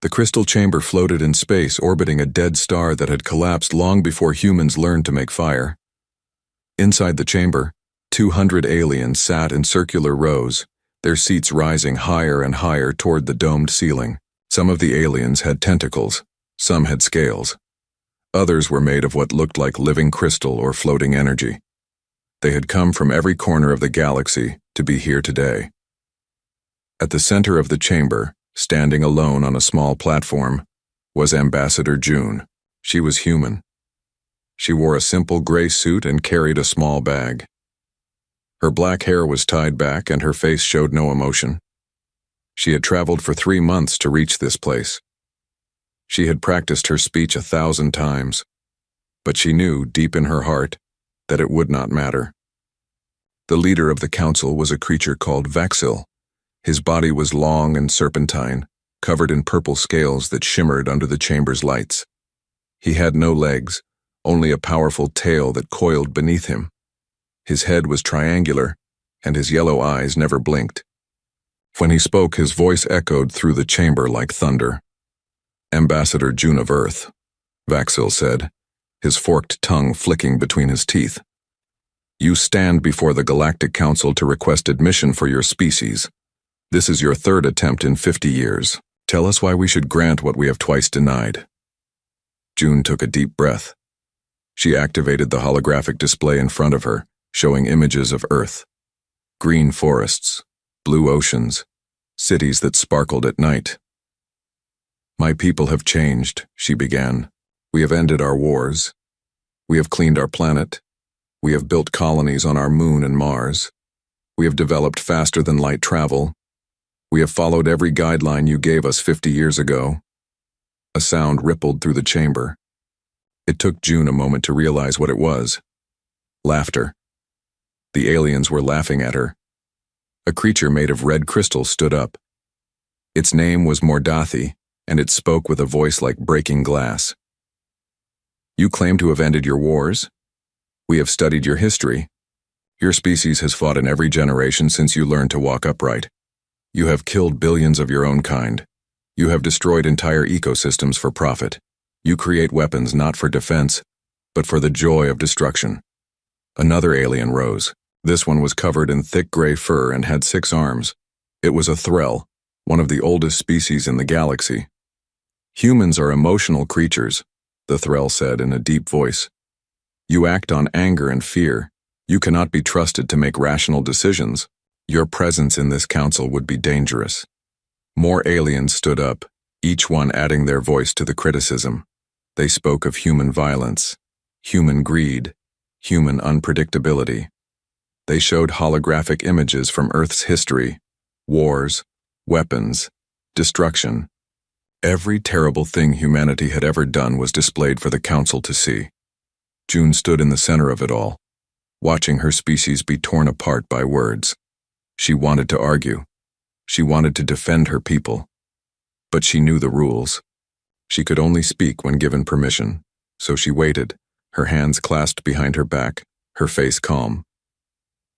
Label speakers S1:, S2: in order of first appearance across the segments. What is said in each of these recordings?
S1: The crystal chamber floated in space, orbiting a dead star that had collapsed long before humans learned to make fire. Inside the chamber, 200 aliens sat in circular rows, their seats rising higher and higher toward the domed ceiling. Some of the aliens had tentacles, some had scales. Others were made of what looked like living crystal or floating energy. They had come from every corner of the galaxy to be here today. At the center of the chamber, standing alone on a small platform, was Ambassador June. She was human. She wore a simple gray suit and carried a small bag. Her black hair was tied back and her face showed no emotion. She had traveled for 3 months to reach this place. She had practiced her speech 1,000 times, but she knew, deep in her heart, that it would not matter. The leader of the council was a creature called Vaxil. His body was long and serpentine, covered in purple scales that shimmered under the chamber's lights. He had no legs, only a powerful tail that coiled beneath him. His head was triangular, and his yellow eyes never blinked. When he spoke, his voice echoed through the chamber like thunder. "Ambassador June of Earth," Vaxil said, his forked tongue flicking between his teeth. "You stand before the Galactic Council to request admission for your species. This is your 3rd attempt in 50 years. Tell us why we should grant what we have twice denied." June took a deep breath. She activated the holographic display in front of her, showing images of Earth. Green forests, blue oceans, cities that sparkled at night. "My people have changed," she began. "We have ended our wars. We have cleaned our planet. We have built colonies on our moon and Mars. We have developed faster than light travel. We have followed every guideline you gave us 50 years ago." A sound rippled through the chamber. It took June a moment to realize what it was. Laughter. The aliens were laughing at her. A creature made of red crystal stood up. Its name was Mordathi, and it spoke with a voice like breaking glass. "You claim to have ended your wars? We have studied your history. Your species has fought in every generation since you learned to walk upright. You have killed billions of your own kind. You have destroyed entire ecosystems for profit. You create weapons not for defense, but for the joy of destruction." Another alien rose. This one was covered in thick gray fur and had 6 arms. It was a Threll, one of the oldest species in the galaxy. "Humans are emotional creatures," the Threll said in a deep voice. "You act on anger and fear. You cannot be trusted to make rational decisions. Your presence in this council would be dangerous." More aliens stood up, each one adding their voice to the criticism. They spoke of human violence, human greed, human unpredictability. They showed holographic images from Earth's history, wars, weapons, destruction. Every terrible thing humanity had ever done was displayed for the council to see. June stood in the center of it all, watching her species be torn apart by words. She wanted to argue. She wanted to defend her people. But she knew the rules. She could only speak when given permission, so she waited, her hands clasped behind her back, her face calm.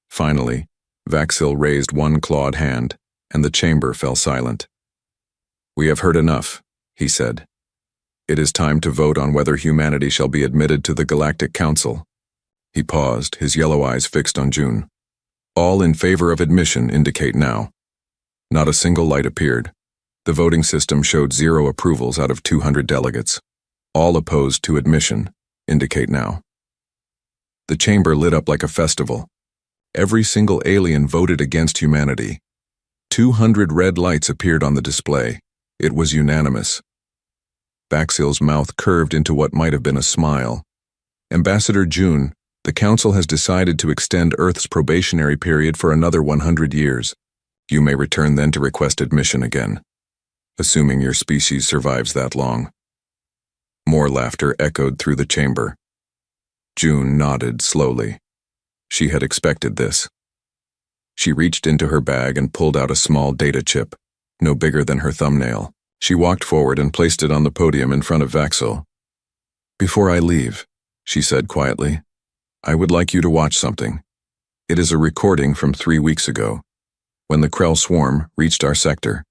S1: Finally, Vaxil raised one clawed hand, and the chamber fell silent. "We have heard enough," he said. "It is time to vote on whether humanity shall be admitted to the Galactic Council." He paused, his yellow eyes fixed on June. "All in favor of admission indicate now." Not a single light appeared. The voting system showed 0 approvals out of 200 delegates. "All opposed to admission indicate now." The chamber lit up like a festival. Every single alien voted against humanity. 200 red lights appeared on the display. It was unanimous. Vaxil's mouth curved into what might have been a smile. "Ambassador June, the Council has decided to extend Earth's probationary period for another 100 years. You may return then to request admission again, assuming your species survives that long." More laughter echoed through the chamber. June nodded slowly. She had expected this. She reached into her bag and pulled out a small data chip, no bigger than her thumbnail. She walked forward and placed it on the podium in front of Vaxil. "Before I leave," she said quietly, "I would like you to watch something. It is a recording from 3 weeks ago, when the Krell swarm reached our sector."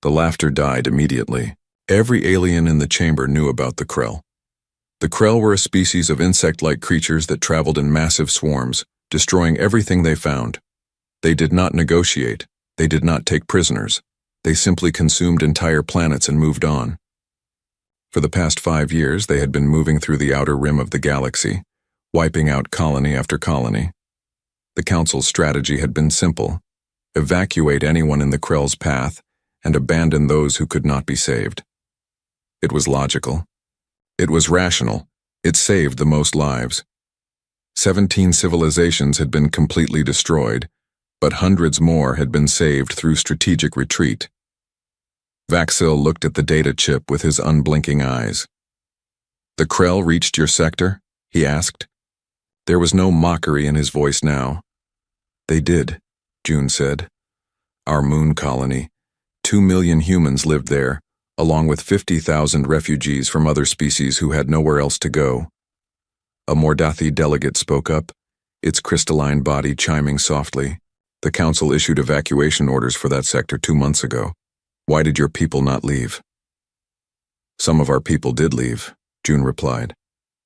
S1: The laughter died immediately. Every alien in the chamber knew about the Krell. The Krell were a species of insect-like creatures that traveled in massive swarms, destroying everything they found. They did not negotiate. They did not take prisoners. They simply consumed entire planets and moved on. For the past 5 years, they had been moving through the outer rim of the galaxy, wiping out colony after colony. The Council's strategy had been simple: evacuate anyone in the Krell's path and abandon those who could not be saved. It was logical. It was rational. It saved the most lives. 17 civilizations had been completely destroyed, but hundreds more had been saved through strategic retreat. Vaxil looked at the data chip with his unblinking eyes. "The Krell reached your sector?" he asked. There was no mockery in his voice now. "They did," June said. "Our moon colony. 2 million humans lived there, along with 50,000 refugees from other species who had nowhere else to go." A Mordathi delegate spoke up, its crystalline body chiming softly. "The Council issued evacuation orders for that sector 2 months ago. Why did your people not leave?" "Some of our people did leave," June replied,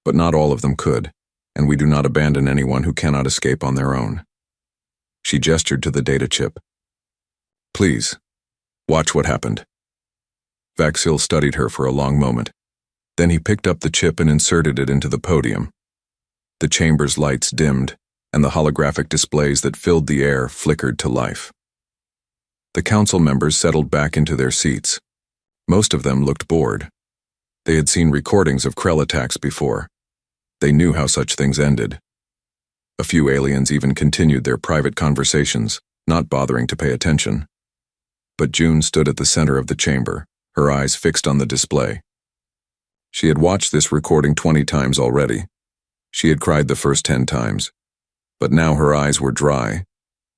S1: "but not all of them could, and we do not abandon anyone who cannot escape on their own." She gestured to the data chip. "Please, watch what happened." Vaxil studied her for a long moment. Then he picked up the chip and inserted it into the podium. The chamber's lights dimmed, and the holographic displays that filled the air flickered to life. The council members settled back into their seats. Most of them looked bored. They had seen recordings of Krell attacks before. They knew how such things ended. A few aliens even continued their private conversations, not bothering to pay attention. But June stood at the center of the chamber, her eyes fixed on the display. She had watched this recording 20 times already. She had cried the first 10 times. But now her eyes were dry.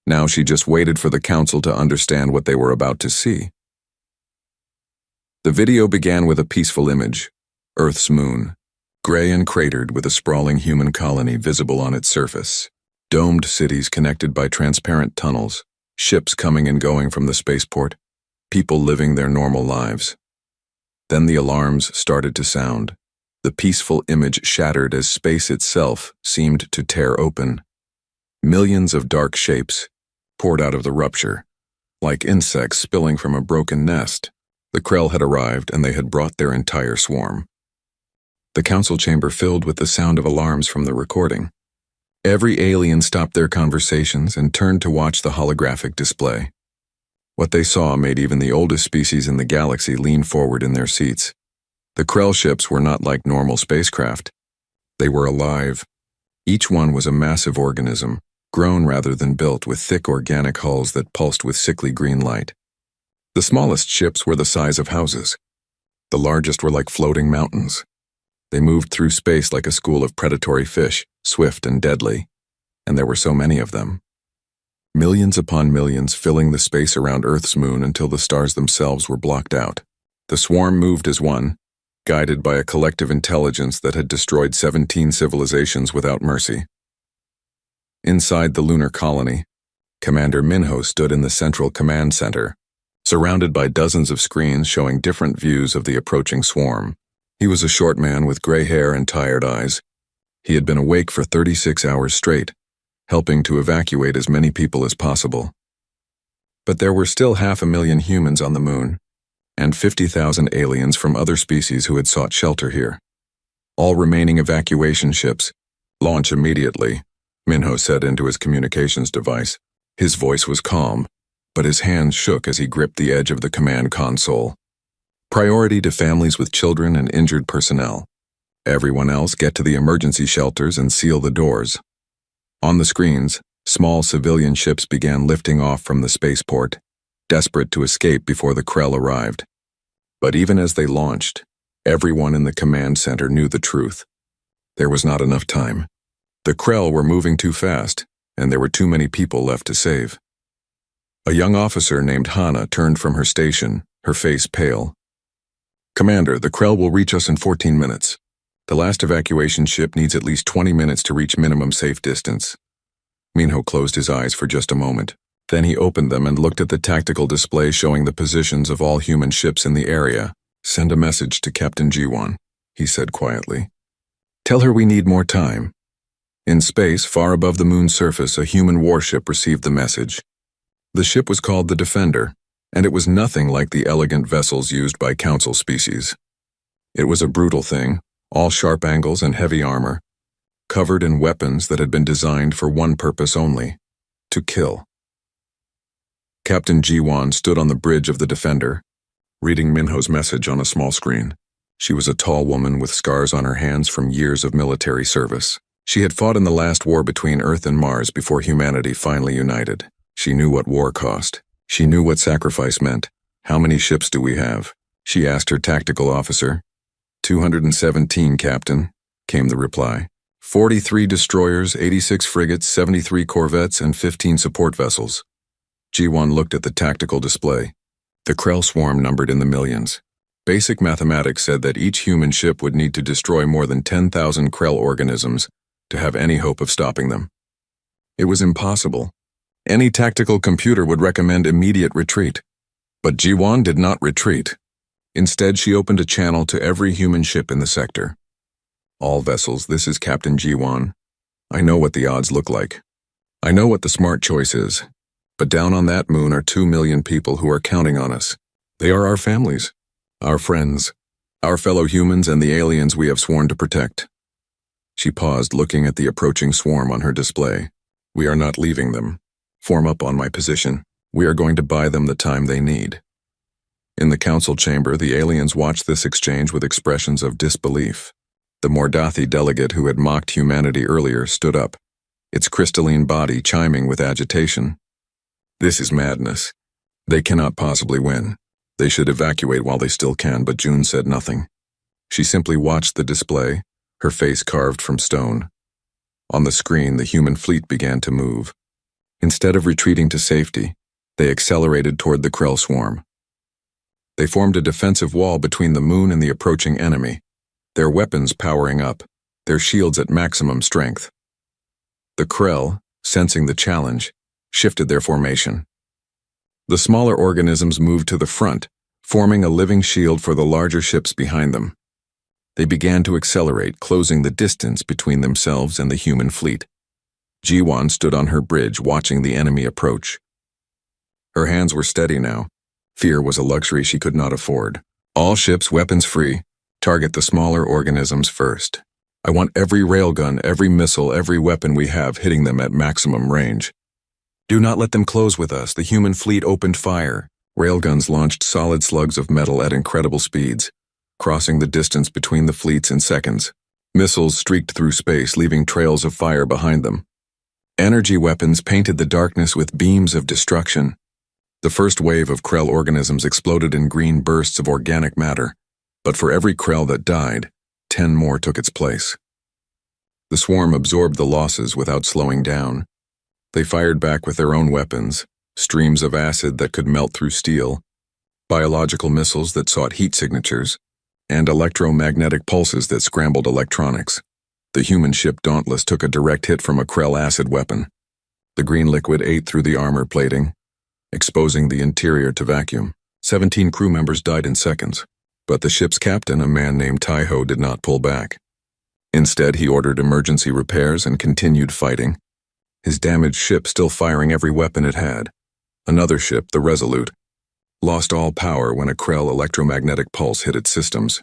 S1: Now she just waited for the council to understand what they were about to see. The video began with a peaceful image: Earth's moon, gray and cratered with a sprawling human colony visible on its surface. Domed cities connected by transparent tunnels, ships coming and going from the spaceport, people living their normal lives. Then the alarms started to sound. The peaceful image shattered as space itself seemed to tear open. Millions of dark shapes poured out of the rupture, like insects spilling from a broken nest. The Krell had arrived, and they had brought their entire swarm. The council chamber filled with the sound of alarms from the recording. Every alien stopped their conversations and turned to watch the holographic display. What they saw made even the oldest species in the galaxy lean forward in their seats. The Krell ships were not like normal spacecraft. They were alive. Each one was a massive organism, grown rather than built, with thick organic hulls that pulsed with sickly green light. The smallest ships were the size of houses. The largest were like floating mountains. They moved through space like a school of predatory fish, swift and deadly. And there were so many of them. Millions upon millions filling the space around Earth's moon until the stars themselves were blocked out. The swarm moved as one, guided by a collective intelligence that had destroyed 17 civilizations without mercy. Inside the lunar colony, Commander Minho stood in the central command center, surrounded by dozens of screens showing different views of the approaching swarm. He was a short man with gray hair and tired eyes. He had been awake for 36 hours straight, helping to evacuate as many people as possible. But there were still 500,000 humans on the moon, and 50,000 aliens from other species who had sought shelter here. "All remaining evacuation ships, launch immediately," Minho said into his communications device. His voice was calm, but his hands shook as he gripped the edge of the command console. "Priority to families with children and injured personnel. Everyone else get to the emergency shelters and seal the doors." On the screens, small civilian ships began lifting off from the spaceport, desperate to escape before the Krell arrived. But even as they launched, everyone in the command center knew the truth. There was not enough time. The Krell were moving too fast, and there were too many people left to save. A young officer named Hana turned from her station, her face pale. "Commander, the Krell will reach us in 14 minutes. The last evacuation ship needs at least 20 minutes to reach minimum safe distance." Minho closed his eyes for just a moment. Then he opened them and looked at the tactical display showing the positions of all human ships in the area. "Send a message to Captain G1, he said quietly. "Tell her we need more time." In space, far above the moon's surface, a human warship received the message. The ship was called the Defender, and it was nothing like the elegant vessels used by Council species. It was a brutal thing, all sharp angles and heavy armor, covered in weapons that had been designed for one purpose only: to kill. Captain Ji-won stood on the bridge of the Defender, reading Minho's message on a small screen. She was a tall woman with scars on her hands from years of military service. She had fought in the last war between Earth and Mars before humanity finally united. She knew what war cost. She knew what sacrifice meant. "How many ships do we have?" she asked her tactical officer. 217, Captain," came the reply. 43 destroyers, 86 frigates, 73 corvettes, and 15 support vessels. Ji-won looked at the tactical display. The Krell swarm numbered in the millions. Basic mathematics said that each human ship would need to destroy more than 10,000 Krell organisms to have any hope of stopping them. It was impossible. Any tactical computer would recommend immediate retreat. But Ji-won did not retreat. Instead, she opened a channel to every human ship in the sector. "All vessels, this is Captain Ji-won. I know what the odds look like. I know what the smart choice is. But down on that moon are 2 million people who are counting on us. They are our families, our friends, our fellow humans and the aliens we have sworn to protect." She paused, looking at the approaching swarm on her display. "We are not leaving them. Form up on my position. We are going to buy them the time they need." In the council chamber, the aliens watched this exchange with expressions of disbelief. The Mordathi delegate who had mocked humanity earlier stood up, its crystalline body chiming with agitation. "This is madness. They cannot possibly win. They should evacuate while they still can," but June said nothing. She simply watched the display, her face carved from stone. On the screen, the human fleet began to move. Instead of retreating to safety, they accelerated toward the Krell swarm. They formed a defensive wall between the moon and the approaching enemy, their weapons powering up, their shields at maximum strength. The Krell, sensing the challenge, shifted their formation. The smaller organisms moved to the front, forming a living shield for the larger ships behind them. They began to accelerate, closing the distance between themselves and the human fleet. Ji-won stood on her bridge, watching the enemy approach. Her hands were steady now. Fear was a luxury she could not afford. "All ships weapons free. Target the smaller organisms first. I want every railgun, every missile, every weapon we have hitting them at maximum range. Do not let them close with us." The human fleet opened fire. Railguns launched solid slugs of metal at incredible speeds, crossing the distance between the fleets in seconds. Missiles streaked through space, leaving trails of fire behind them. Energy weapons painted the darkness with beams of destruction. The first wave of Krell organisms exploded in green bursts of organic matter, but for every Krell that died, 10 more took its place. The swarm absorbed the losses without slowing down. They fired back with their own weapons, streams of acid that could melt through steel, biological missiles that sought heat signatures, and electromagnetic pulses that scrambled electronics. The human ship Dauntless took a direct hit from a Krell acid weapon. The green liquid ate through the armor plating, exposing the interior to vacuum. 17 crew members died in seconds, but the ship's captain, a man named Taiho, did not pull back. Instead, he ordered emergency repairs and continued fighting, his damaged ship still firing every weapon it had. Another ship, the Resolute, lost all power when a Krell electromagnetic pulse hit its systems.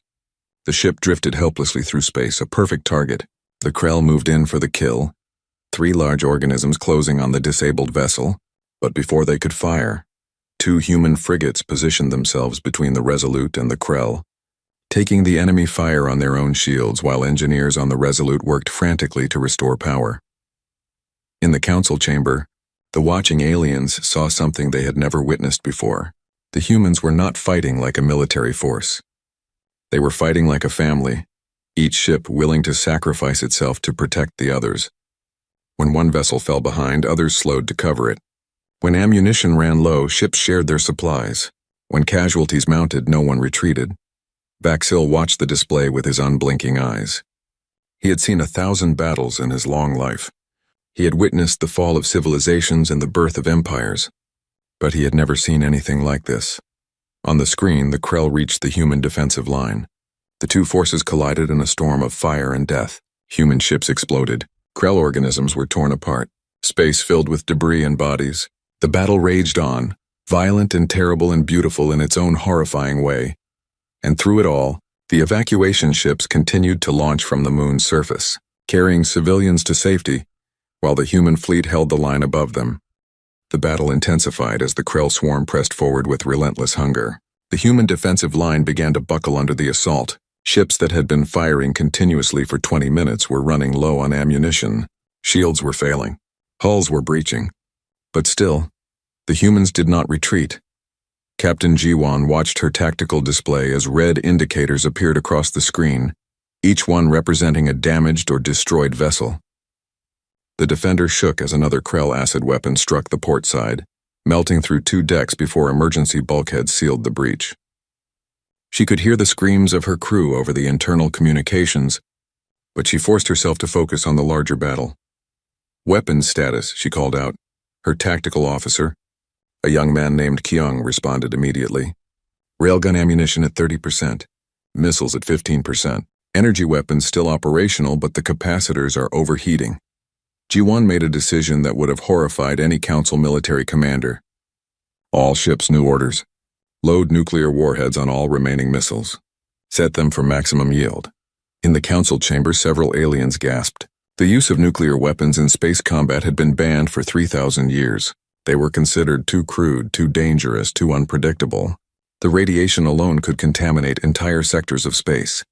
S1: The ship drifted helplessly through space, a perfect target. The Krell moved in for the kill, 3 large organisms closing on the disabled vessel, but before they could fire, 2 human frigates positioned themselves between the Resolute and the Krell, taking the enemy fire on their own shields while engineers on the Resolute worked frantically to restore power. In the council chamber, the watching aliens saw something they had never witnessed before. The humans were not fighting like a military force. They were fighting like a family, each ship willing to sacrifice itself to protect the others. When one vessel fell behind, others slowed to cover it. When ammunition ran low, ships shared their supplies. When casualties mounted, no one retreated. Vaxil watched the display with his unblinking eyes. He had seen 1,000 battles in his long life, He had witnessed the fall of civilizations and the birth of empires, but he had never seen anything like this. On the screen, the Krell reached the human defensive line. The two forces collided in a storm of fire and death. Human ships exploded. Krell organisms were torn apart. Space filled with debris and bodies. The battle raged on, violent and terrible and beautiful in its own horrifying way. And through it all, the evacuation ships continued to launch from the moon's surface, carrying civilians to safety, while the human fleet held the line above them. The battle intensified as the Krell swarm pressed forward with relentless hunger. The human defensive line began to buckle under the assault. Ships that had been firing continuously for 20 minutes were running low on ammunition. Shields were failing. Hulls were breaching. But still, the humans did not retreat. Captain Ji-won watched her tactical display as red indicators appeared across the screen, each one representing a damaged or destroyed vessel. The Defender shook as another Krell acid weapon struck the port side, melting through 2 decks before emergency bulkheads sealed the breach. She could hear the screams of her crew over the internal communications, but she forced herself to focus on the larger battle. "Weapons status," she called out. Her tactical officer, a young man named Kyung, responded immediately. "Railgun ammunition at 30%, missiles at 15%. Energy weapons still operational, but the capacitors are overheating." Ji-won made a decision that would have horrified any Council military commander. "All ships, new orders. Load nuclear warheads on all remaining missiles. Set them for maximum yield." In the Council chamber, several aliens gasped. The use of nuclear weapons in space combat had been banned for 3,000 years. They were considered too crude, too dangerous, too unpredictable. The radiation alone could contaminate entire sectors of space.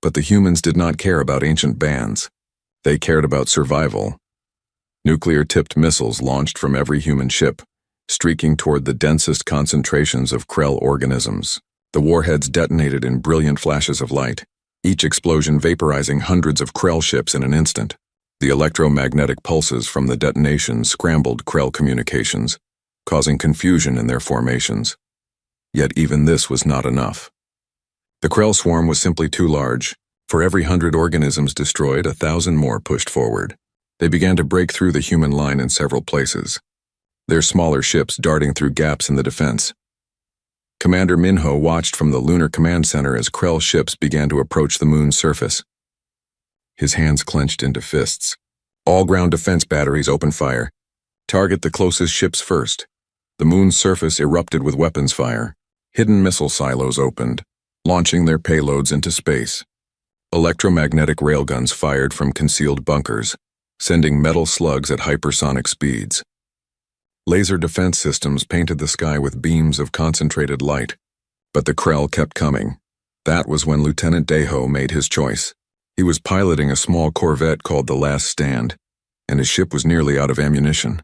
S1: But the humans did not care about ancient bans. They cared about survival. Nuclear-tipped missiles launched from every human ship, streaking toward the densest concentrations of Krell organisms. The warheads detonated in brilliant flashes of light, each explosion vaporizing hundreds of Krell ships in an instant. The electromagnetic pulses from the detonation scrambled Krell communications, causing confusion in their formations. Yet even this was not enough. The Krell swarm was simply too large. For every 100 organisms destroyed, 1,000 more pushed forward. They began to break through the human line in several places, their smaller ships darting through gaps in the defense. Commander Minho watched from the Lunar Command Center as Krell ships began to approach the moon's surface. His hands clenched into fists. "All ground defense batteries open fire. Target the closest ships first." The moon's surface erupted with weapons fire. Hidden missile silos opened, launching their payloads into space. Electromagnetic railguns fired from concealed bunkers, sending metal slugs at hypersonic speeds. Laser defense systems painted the sky with beams of concentrated light, but the Krell kept coming. That was when Lieutenant Daeho made his choice. He was piloting a small corvette called the Last Stand, and his ship was nearly out of ammunition.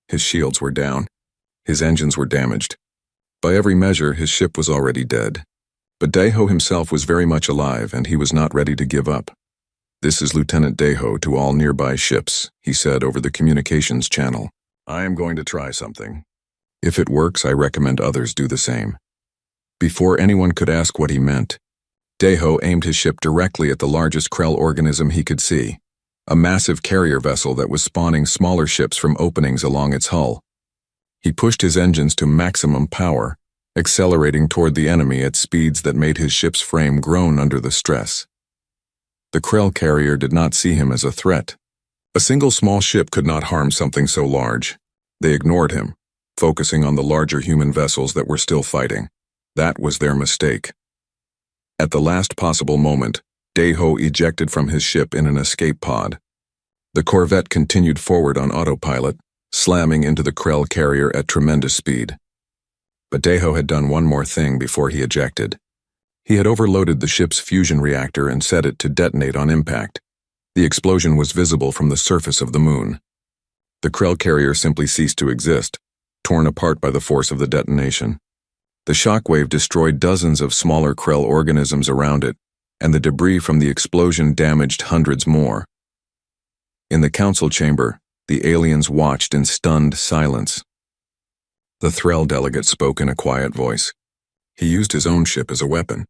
S1: His shields were down. His engines were damaged. By every measure, his ship was already dead. But Daeho himself was very much alive, and he was not ready to give up. "This is Lieutenant Daeho to all nearby ships," he said over the communications channel. "I am going to try something. If it works, I recommend others do the same." Before anyone could ask what he meant, Daeho aimed his ship directly at the largest Krell organism he could see, a massive carrier vessel that was spawning smaller ships from openings along its hull. He pushed his engines to maximum power, accelerating toward the enemy at speeds that made his ship's frame groan under the stress. The Krell carrier did not see him as a threat. A single small ship could not harm something so large. They ignored him, focusing on the larger human vessels that were still fighting. That was their mistake. At the last possible moment, Daeho ejected from his ship in an escape pod. The corvette continued forward on autopilot, slamming into the Krell carrier at tremendous speed. But Daeho had done one more thing before he ejected. He had overloaded the ship's fusion reactor and set it to detonate on impact. The explosion was visible from the surface of the moon. The Krell carrier simply ceased to exist, torn apart by the force of the detonation. The shockwave destroyed dozens of smaller Krell organisms around it, and the debris from the explosion damaged hundreds more. In the council chamber, the aliens watched in stunned silence. The Threll delegate spoke in a quiet voice. He used his own ship as a weapon.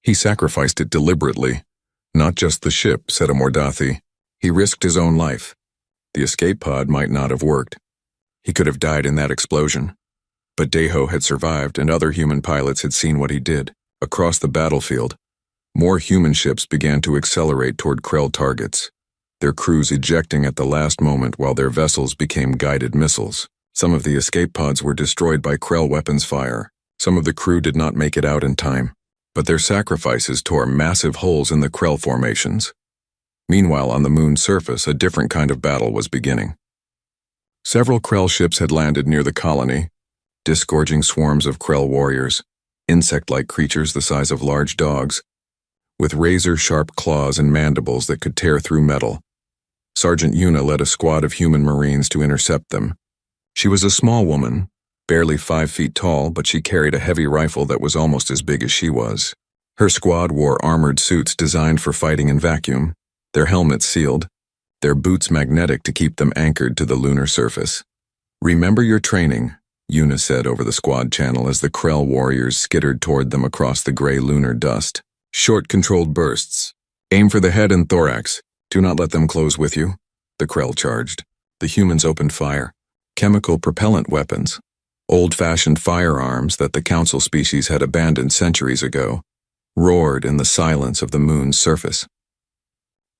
S1: He sacrificed it deliberately. "Not just the ship," said Amordathi. "He risked his own life. The escape pod might not have worked. He could have died in that explosion. But Deho had survived, and other human pilots had seen what he did. Across the battlefield, more human ships began to accelerate toward Krell targets, their crews ejecting at the last moment while their vessels became guided missiles. Some of the escape pods were destroyed by Krell weapons fire. Some of the crew did not make it out in time, but their sacrifices tore massive holes in the Krell formations. Meanwhile, on the moon's surface, a different kind of battle was beginning. Several Krell ships had landed near the colony, disgorging swarms of Krell warriors, insect-like creatures the size of large dogs, with razor-sharp claws and mandibles that could tear through metal. Sergeant Yuna led a squad of human Marines to intercept them. She was a small woman, barely 5 feet tall, but she carried a heavy rifle that was almost as big as she was. Her squad wore armored suits designed for fighting in vacuum, their helmets sealed, their boots magnetic to keep them anchored to the lunar surface. "Remember your training," Yuna said over the squad channel as the Krell warriors skittered toward them across the gray lunar dust. "Short, controlled bursts. Aim for the head and thorax. Do not let them close with you," the Krell charged. The humans opened fire. Chemical propellant weapons, old-fashioned firearms that the Council species had abandoned centuries ago, roared in the silence of the moon's surface.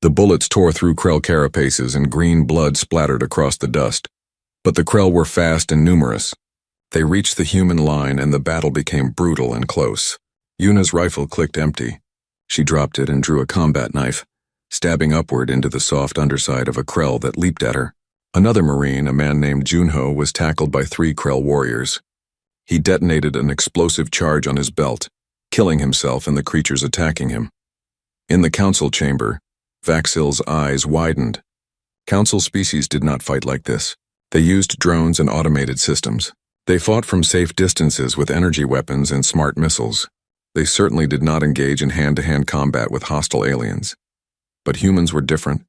S1: The bullets tore through Krell carapaces and green blood splattered across the dust. But the Krell were fast and numerous. They reached the human line and the battle became brutal and close. Yuna's rifle clicked empty. She dropped it and drew a combat knife, stabbing upward into the soft underside of a Krell that leaped at her. Another Marine, a man named Junho, was tackled by 3 Krell warriors. He detonated an explosive charge on his belt, killing himself and the creatures attacking him. In the Council chamber, Vaxil's eyes widened. Council species did not fight like this. They used drones and automated systems. They fought from safe distances with energy weapons and smart missiles. They certainly did not engage in hand-to-hand combat with hostile aliens. But humans were different.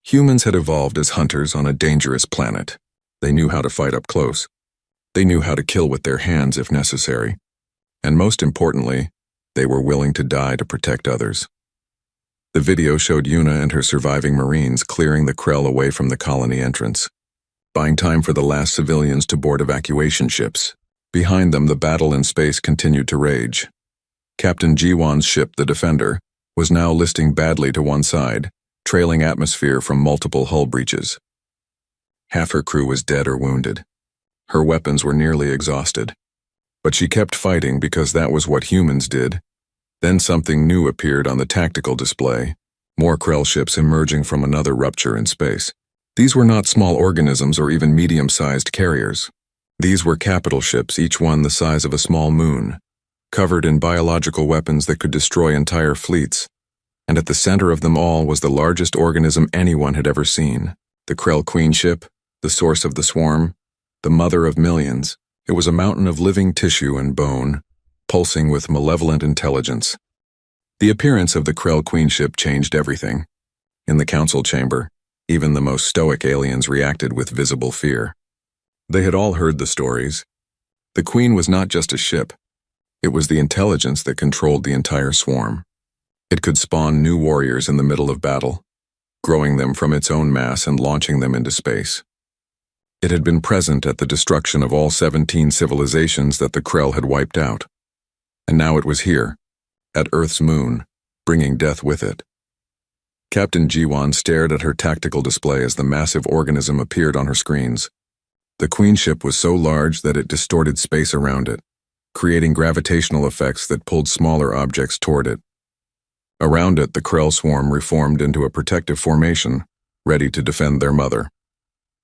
S1: Humans had evolved as hunters on a dangerous planet. They knew how to fight up close. They knew how to kill with their hands if necessary. And most importantly, they were willing to die to protect others. The video showed Yuna and her surviving Marines clearing the Krell away from the colony entrance, buying time for the last civilians to board evacuation ships. Behind them, the battle in space continued to rage. Captain Jiwan's ship, the Defender, was now listing badly to one side, trailing atmosphere from multiple hull breaches. Half her crew was dead or wounded. Her weapons were nearly exhausted. But she kept fighting because that was what humans did. Then something new appeared on the tactical display, more Krell ships emerging from another rupture in space. These were not small organisms or even medium-sized carriers. These were capital ships, each one the size of a small moon, covered in biological weapons that could destroy entire fleets. And at the center of them all was the largest organism anyone had ever seen. The Krell Queen ship, the source of the swarm, the mother of millions. It was a mountain of living tissue and bone, pulsing with malevolent intelligence. The appearance of the Krell Queen ship changed everything. In the Council chamber, even the most stoic aliens reacted with visible fear. They had all heard the stories. The Queen was not just a ship. It was the intelligence that controlled the entire swarm. It could spawn new warriors in the middle of battle, growing them from its own mass and launching them into space. It had been present at the destruction of all 17 civilizations that the Krell had wiped out. And now it was here, at Earth's moon, bringing death with it. Captain Jiwan stared at her tactical display as the massive organism appeared on her screens. The Queen ship was so large that it distorted space around it, creating gravitational effects that pulled smaller objects toward it. Around it, the Krell swarm reformed into a protective formation, ready to defend their mother.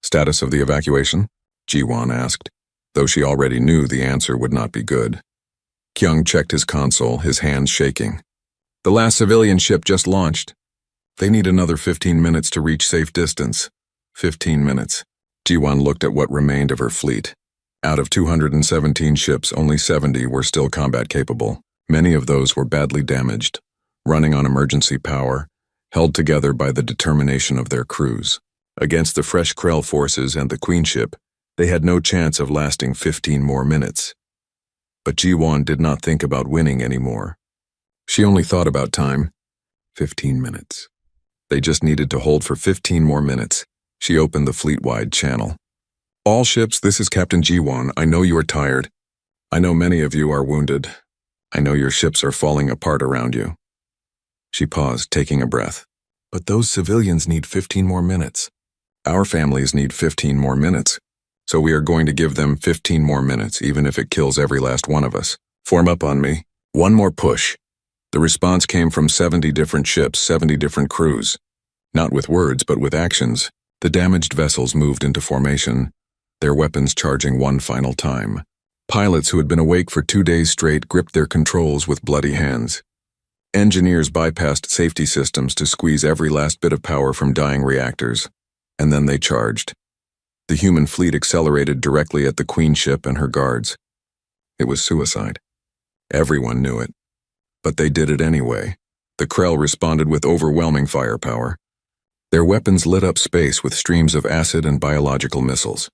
S1: "Status of the evacuation?" Jiwan asked, though she already knew the answer would not be good. Kyung checked his console, his hands shaking. "The last civilian ship just launched. They need another 15 minutes to reach safe distance." 15 minutes. Jiwan looked at what remained of her fleet. Out of 217 ships, only 70 were still combat capable. Many of those were badly damaged, running on emergency power, held together by the determination of their crews. Against the fresh Krell forces and the Queen ship, they had no chance of lasting 15 more minutes. But Jiwan did not think about winning anymore. She only thought about time. 15 minutes. They just needed to hold for 15 more minutes. She opened the fleet-wide channel. All ships, this is Captain Jiwon. I know you are tired. I know many of you are wounded. I know your ships are falling apart around you. She paused, taking a breath. But those civilians need 15 more minutes. Our families need 15 more minutes. So we are going to give them 15 more minutes, even if it kills every last one of us. Form up on me. One more push. The response came from 70 different ships, 70 different crews. Not with words, but with actions. The damaged vessels moved into formation, their weapons charging one final time. Pilots who had been awake for 2 days straight gripped their controls with bloody hands. Engineers bypassed safety systems to squeeze every last bit of power from dying reactors. And then they charged. The human fleet accelerated directly at the Queen ship and her guards. It was suicide. Everyone knew it. But they did it anyway. The Krell responded with overwhelming firepower. Their weapons lit up space with streams of acid and biological missiles.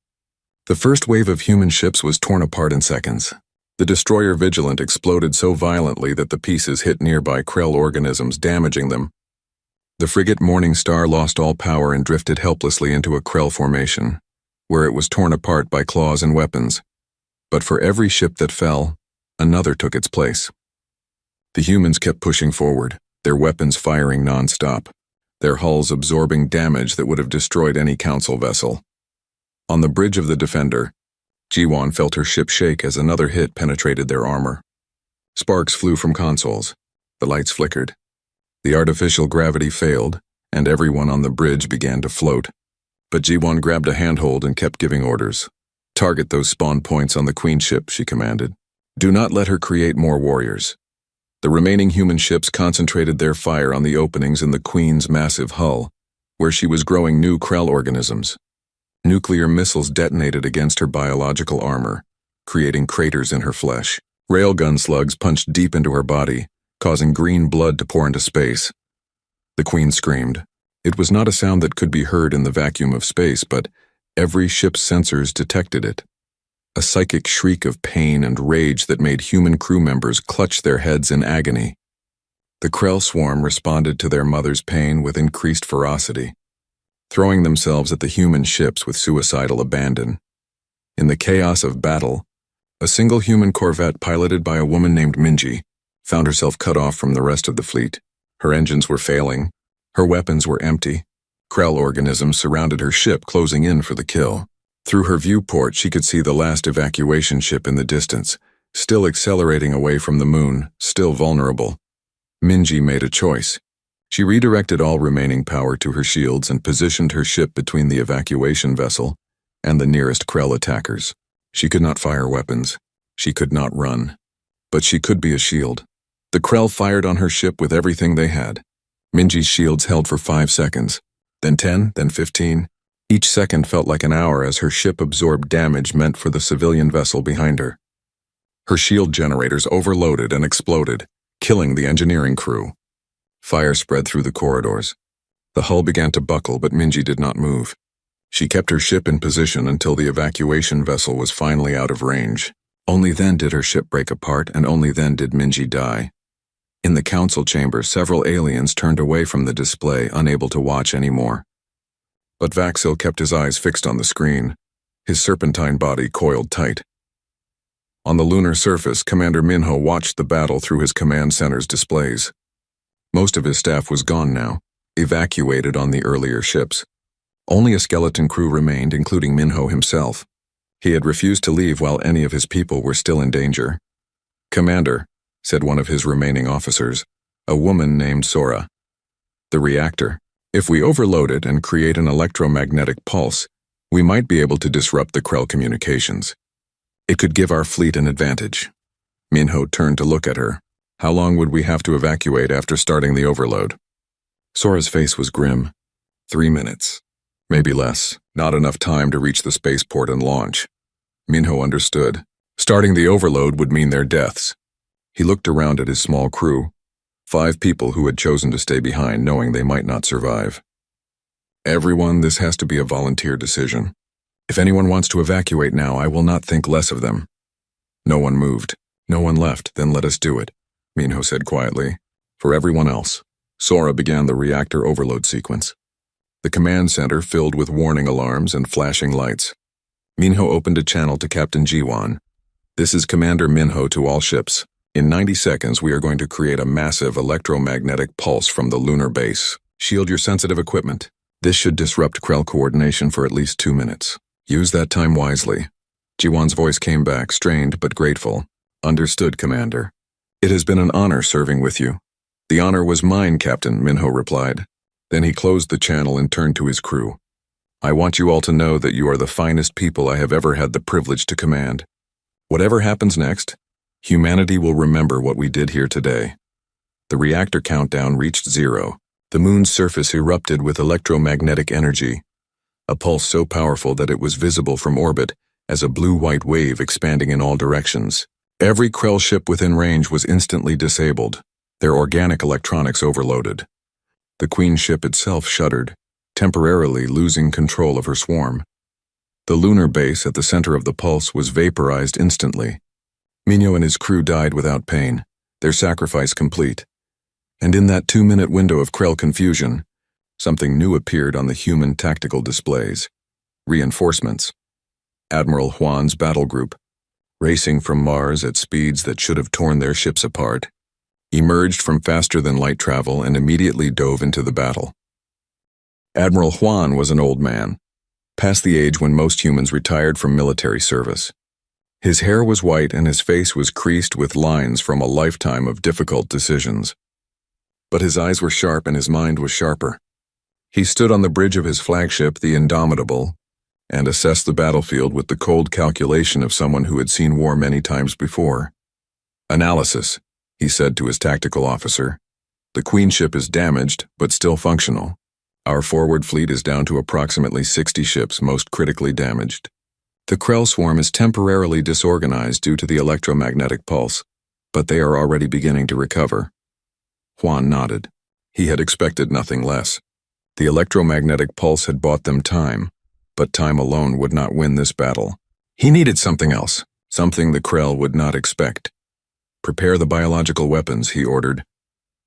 S1: The first wave of human ships was torn apart in seconds. The destroyer Vigilant exploded so violently that the pieces hit nearby Krell organisms, damaging them. The frigate Morning Star lost all power and drifted helplessly into a Krell formation, where it was torn apart by claws and weapons. But for every ship that fell, another took its place. The humans kept pushing forward, their weapons firing non-stop, their hulls absorbing damage that would have destroyed any Council vessel. On the bridge of the Defender, Jiwon felt her ship shake as another hit penetrated their armor. Sparks flew from consoles. The lights flickered. The artificial gravity failed, and everyone on the bridge began to float. But Jiwon grabbed a handhold and kept giving orders. Target those spawn points on the Queen ship, she commanded. Do not let her create more warriors. The remaining human ships concentrated their fire on the openings in the Queen's massive hull, where she was growing new Krell organisms. Nuclear missiles detonated against her biological armor, creating craters in her flesh. Railgun slugs punched deep into her body, causing green blood to pour into space. The Queen screamed. It was not a sound that could be heard in the vacuum of space, but every ship's sensors detected it. A psychic shriek of pain and rage that made human crew members clutch their heads in agony. The Krell swarm responded to their mother's pain with increased ferocity, throwing themselves at the human ships with suicidal abandon. In the chaos of battle, a single human corvette piloted by a woman named Minji found herself cut off from the rest of the fleet. Her engines were failing. Her weapons were empty. Krell organisms surrounded her ship, closing in for the kill. Through her viewport, she could see the last evacuation ship in the distance, still accelerating away from the moon, still vulnerable. Minji made a choice. She redirected all remaining power to her shields and positioned her ship between the evacuation vessel and the nearest Krell attackers. She could not fire weapons. She could not run. But she could be a shield. The Krell fired on her ship with everything they had. Minji's shields held for 5 seconds, then 10, then 15. Each second felt like an hour as her ship absorbed damage meant for the civilian vessel behind her. Her shield generators overloaded and exploded, killing the engineering crew. Fire spread through the corridors. The hull began to buckle, but Minji did not move. She kept her ship in position until the evacuation vessel was finally out of range. Only then did her ship break apart, and only then did Minji die. In the council chamber, several aliens turned away from the display, unable to watch anymore. But Vaxil kept his eyes fixed on the screen, his serpentine body coiled tight. On the lunar surface, Commander Minho watched the battle through his command center's displays. Most of his staff was gone now, evacuated on the earlier ships. Only a skeleton crew remained, including Minho himself. He had refused to leave while any of his people were still in danger. "Commander," said one of his remaining officers, a woman named Sora. "The reactor. If we overload it and create an electromagnetic pulse, we might be able to disrupt the Krell communications. It could give our fleet an advantage." Minho turned to look at her. "How long would we have to evacuate after starting the overload?" Sora's face was grim. 3 minutes. Maybe less. Not enough time to reach the spaceport and launch. Minho understood. Starting the overload would mean their deaths. He looked around at his small crew. 5 people who had chosen to stay behind, knowing they might not survive. "Everyone, this has to be a volunteer decision. If anyone wants to evacuate now, I will not think less of them." No one moved. No one left. "Then let us do it," Minho said quietly. For everyone else, Sora began the reactor overload sequence. The command center filled with warning alarms and flashing lights. Minho opened a channel to Captain Jiwan. "This is Commander Minho to all ships. In 90 seconds, we are going to create a massive electromagnetic pulse from the lunar base. Shield your sensitive equipment. This should disrupt Krell coordination for at least 2 minutes. Use that time wisely." Jiwan's voice came back, strained but grateful. "Understood, Commander. It has been an honor serving with you." "The honor was mine, Captain," Minho replied. Then he closed the channel and turned to his crew. "I want you all to know that you are the finest people I have ever had the privilege to command. Whatever happens next, humanity will remember what we did here today." The reactor countdown reached 0. The moon's surface erupted with electromagnetic energy, a pulse so powerful that it was visible from orbit as a blue-white wave expanding in all directions. Every Krell ship within range was instantly disabled, their organic electronics overloaded. The Queen ship itself shuddered, temporarily losing control of her swarm. The lunar base at the center of the pulse was vaporized instantly. Minho and his crew died without pain, their sacrifice complete. And in that 2-minute window of Krell confusion, something new appeared on the human tactical displays. Reinforcements. Admiral Huan's battle group, racing from Mars at speeds that should have torn their ships apart, emerged from faster-than-light travel and immediately dove into the battle. Admiral Huan was an old man, past the age when most humans retired from military service. His hair was white and his face was creased with lines from a lifetime of difficult decisions. But his eyes were sharp and his mind was sharper. He stood on the bridge of his flagship, the Indomitable, and assessed the battlefield with the cold calculation of someone who had seen war many times before. "Analysis," he said to his tactical officer. "The Queen ship is damaged, but still functional. Our forward fleet is down to approximately 60 ships, most critically damaged. The Krell swarm is temporarily disorganized due to the electromagnetic pulse, but they are already beginning to recover." Huan nodded. He had expected nothing less. The electromagnetic pulse had bought them time, but time alone would not win this battle. He needed something else, something the Krell would not expect. "Prepare the biological weapons," he ordered.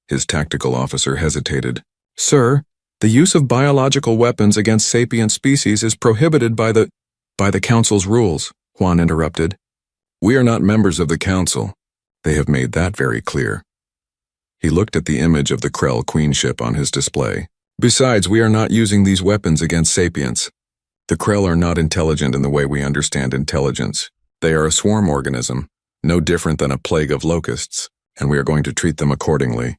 S1: His tactical officer hesitated. "Sir, the use of biological weapons against sapient species is prohibited by the Council's rules," Huan interrupted. "We are not members of the Council. They have made that very clear." He looked at the image of the Krell Queen ship on his display. "Besides, we are not using these weapons against sapients. The Krell are not intelligent in the way we understand intelligence. They are a swarm organism, no different than a plague of locusts, and we are going to treat them accordingly."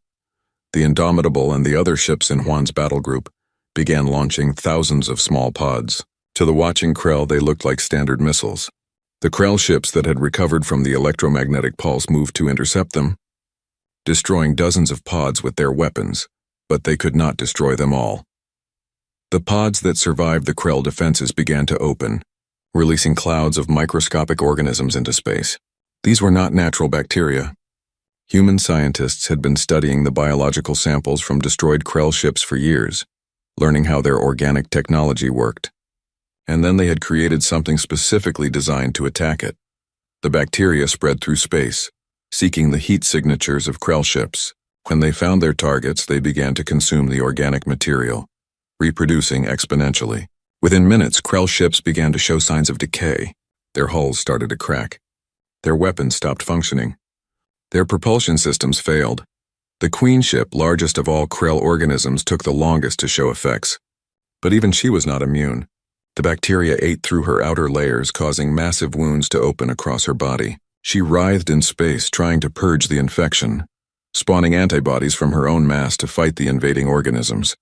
S1: The Indomitable and the other ships in Huan's battle group began launching thousands of small pods. To the watching Krell, they looked like standard missiles. The Krell ships that had recovered from the electromagnetic pulse moved to intercept them, destroying dozens of pods with their weapons, but they could not destroy them all. The pods that survived the Krell defenses began to open, releasing clouds of microscopic organisms into space. These were not natural bacteria. Human scientists had been studying the biological samples from destroyed Krell ships for years, learning how their organic technology worked. And then they had created something specifically designed to attack it. The bacteria spread through space, seeking the heat signatures of Krell ships. When they found their targets, they began to consume the organic material, reproducing exponentially. Within minutes, Krell ships began to show signs of decay. Their hulls started to crack. Their weapons stopped functioning. Their propulsion systems failed. The Queen ship, largest of all Krell organisms, took the longest to show effects. But even she was not immune. The bacteria ate through her outer layers, causing massive wounds to open across her body. She writhed in space, trying to purge the infection, spawning antibodies from her own mass to fight the invading organisms.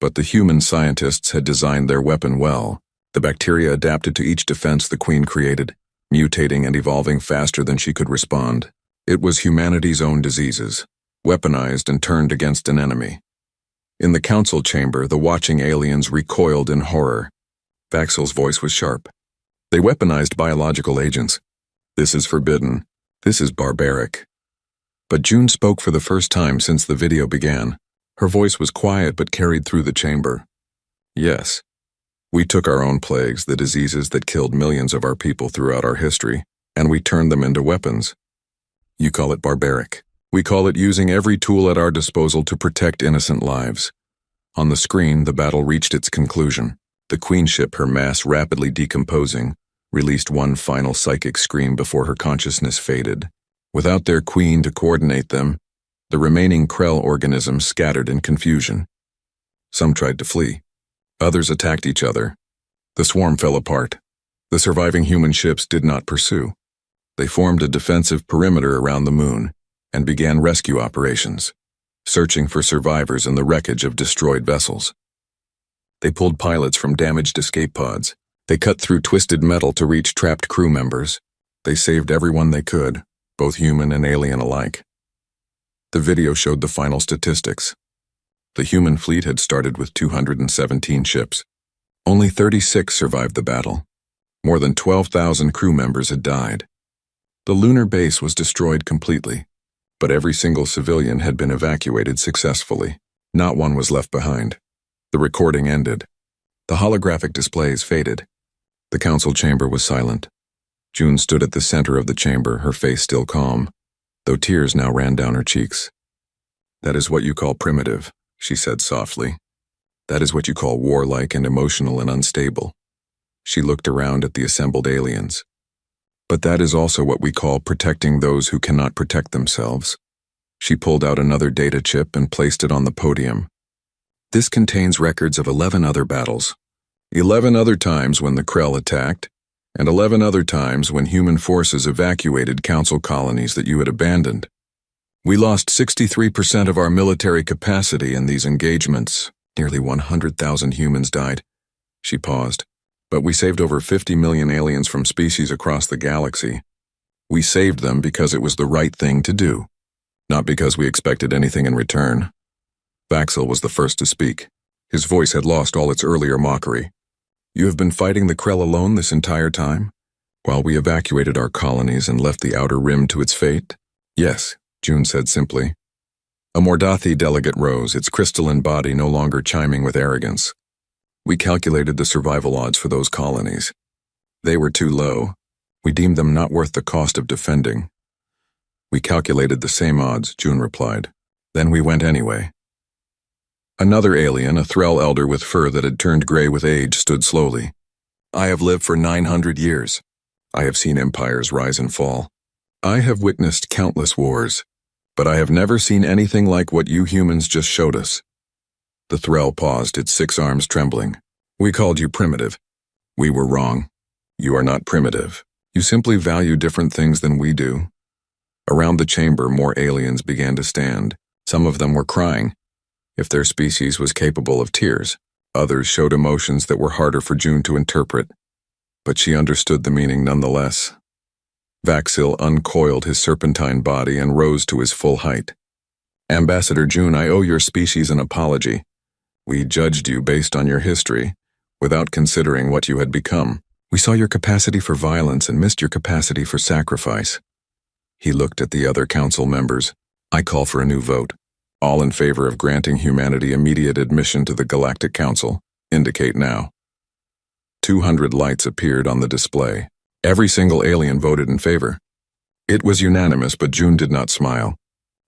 S1: But the human scientists had designed their weapon well. The bacteria adapted to each defense the Queen created, mutating and evolving faster than she could respond. It was humanity's own diseases, weaponized and turned against an enemy. In the council chamber, the watching aliens recoiled in horror. Vaxel's voice was sharp. "They weaponized biological agents. This is forbidden. This is barbaric." But June spoke for the first time since the video began. Her voice was quiet but carried through the chamber. "Yes. We took our own plagues, the diseases that killed millions of our people throughout our history, and we turned them into weapons. You call it barbaric. We call it using every tool at our disposal to protect innocent lives. On the screen, the battle reached its conclusion. The Queen ship, her mass rapidly decomposing, released one final psychic scream before her consciousness faded. Without their queen to coordinate them, the remaining Krell organisms scattered in confusion. Some tried to flee. Others attacked each other. The swarm fell apart. The surviving human ships did not pursue. They formed a defensive perimeter around the moon and began rescue operations, searching for survivors in the wreckage of destroyed vessels. They pulled pilots from damaged escape pods. They cut through twisted metal to reach trapped crew members. They saved everyone they could, both human and alien alike. The video showed the final statistics. The human fleet had started with 217 ships. Only 36 survived the battle. More than 12,000 crew members had died. The lunar base was destroyed completely, but every single civilian had been evacuated successfully. Not one was left behind. The recording ended. The holographic displays faded. The council chamber was silent. June stood at the center of the chamber, her face still calm, though tears now ran down her cheeks. "That is what you call primitive," she said softly. "That is what you call warlike and emotional and unstable." She looked around at the assembled aliens. "But that is also what we call protecting those who cannot protect themselves." She pulled out another data chip and placed it on the podium. "This contains records of 11 other battles. 11 other times when the Krell attacked, and 11 other times when human forces evacuated council colonies that you had abandoned. We lost 63% of our military capacity in these engagements. Nearly 100,000 humans died." She paused. "But we saved over 50 million aliens from species across the galaxy. We saved them because it was the right thing to do, not because we expected anything in return." Vaxil was the first to speak. His voice had lost all its earlier mockery. "You have been fighting the Krell alone this entire time? While we evacuated our colonies and left the outer rim to its fate?" "Yes," June said simply. A Mordathi delegate rose, its crystalline body no longer chiming with arrogance. "We calculated the survival odds for those colonies. They were too low. We deemed them not worth the cost of defending." "We calculated the same odds," June replied. "Then we went anyway." Another alien, a Threll elder with fur that had turned gray with age, stood slowly. "I have lived for 900 years. I have seen empires rise and fall. I have witnessed countless wars, but I have never seen anything like what you humans just showed us." The Threll paused, its 6 arms trembling. "We called you primitive. We were wrong. You are not primitive. You simply value different things than we do." Around the chamber, more aliens began to stand. Some of them were crying, if their species was capable of tears. Others showed emotions that were harder for June to interpret, but she understood the meaning nonetheless. Vaxil uncoiled his serpentine body and rose to his full height. "Ambassador June, I owe your species an apology. We judged you based on your history, without considering what you had become. We saw your capacity for violence and missed your capacity for sacrifice." He looked at the other council members. "I call for a new vote. All in favor of granting humanity immediate admission to the Galactic Council, indicate now." 200 lights appeared on the display. Every single alien voted in favor. It was unanimous, but June did not smile.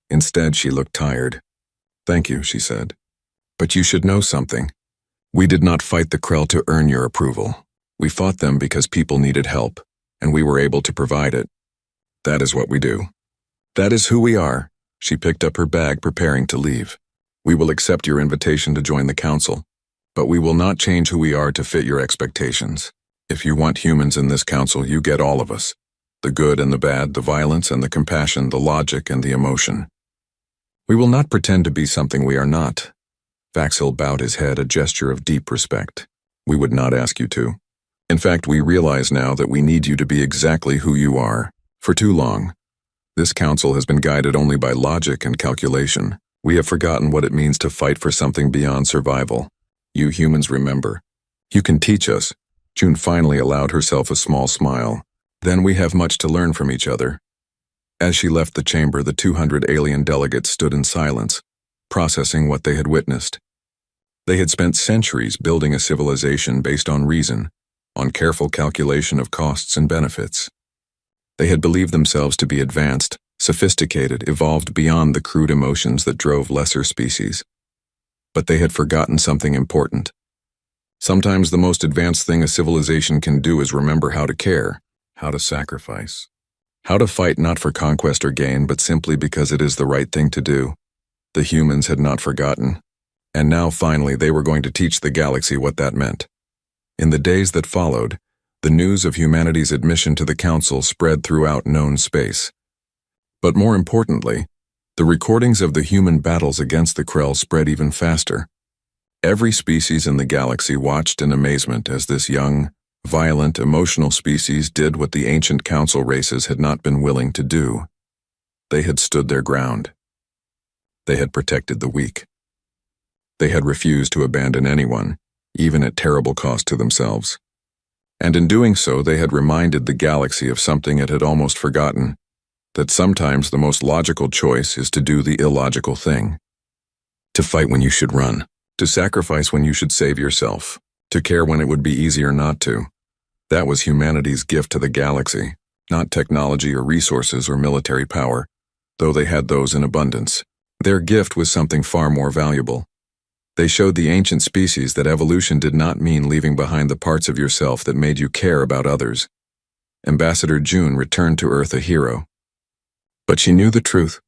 S1: Instead, she looked tired. "Thank you," she said. "But you should know something. We did not fight the Krell to earn your approval. We fought them because people needed help, and we were able to provide it. That is what we do. That is who we are." She picked up her bag, preparing to leave. "We will accept your invitation to join the council, but we will not change who we are to fit your expectations. If you want humans in this council, you get all of us. The good and the bad, the violence and the compassion, the logic and the emotion. We will not pretend to be something we are not." Vaxil bowed his head, a gesture of deep respect. "We would not ask you to. In fact, we realize now that we need you to be exactly who you are. For too long, this council has been guided only by logic and calculation. We have forgotten what it means to fight for something beyond survival. You humans remember. You can teach us." June finally allowed herself a small smile. "Then we have much to learn from each other." As she left the chamber, the 200 alien delegates stood in silence, processing what they had witnessed. They had spent centuries building a civilization based on reason, on careful calculation of costs and benefits. They had believed themselves to be advanced, sophisticated, evolved beyond the crude emotions that drove lesser species. But they had forgotten something important. Sometimes the most advanced thing a civilization can do is remember how to care, how to sacrifice, how to fight not for conquest or gain, but simply because it is the right thing to do. The humans had not forgotten. And now finally they were going to teach the galaxy what that meant. In the days that followed, the news of humanity's admission to the Council spread throughout known space. But more importantly, the recordings of the human battles against the Krell spread even faster. Every species in the galaxy watched in amazement as this young, violent, emotional species did what the ancient Council races had not been willing to do. They had stood their ground. They had protected the weak. They had refused to abandon anyone, even at terrible cost to themselves. And in doing so, they had reminded the galaxy of something it had almost forgotten, that sometimes the most logical choice is to do the illogical thing. To fight when you should run, to sacrifice when you should save yourself, to care when it would be easier not to. That was humanity's gift to the galaxy, not technology or resources or military power, though they had those in abundance. Their gift was something far more valuable. They showed the ancient species that evolution did not mean leaving behind the parts of yourself that made you care about others. Ambassador June returned to Earth a hero. But she knew the truth.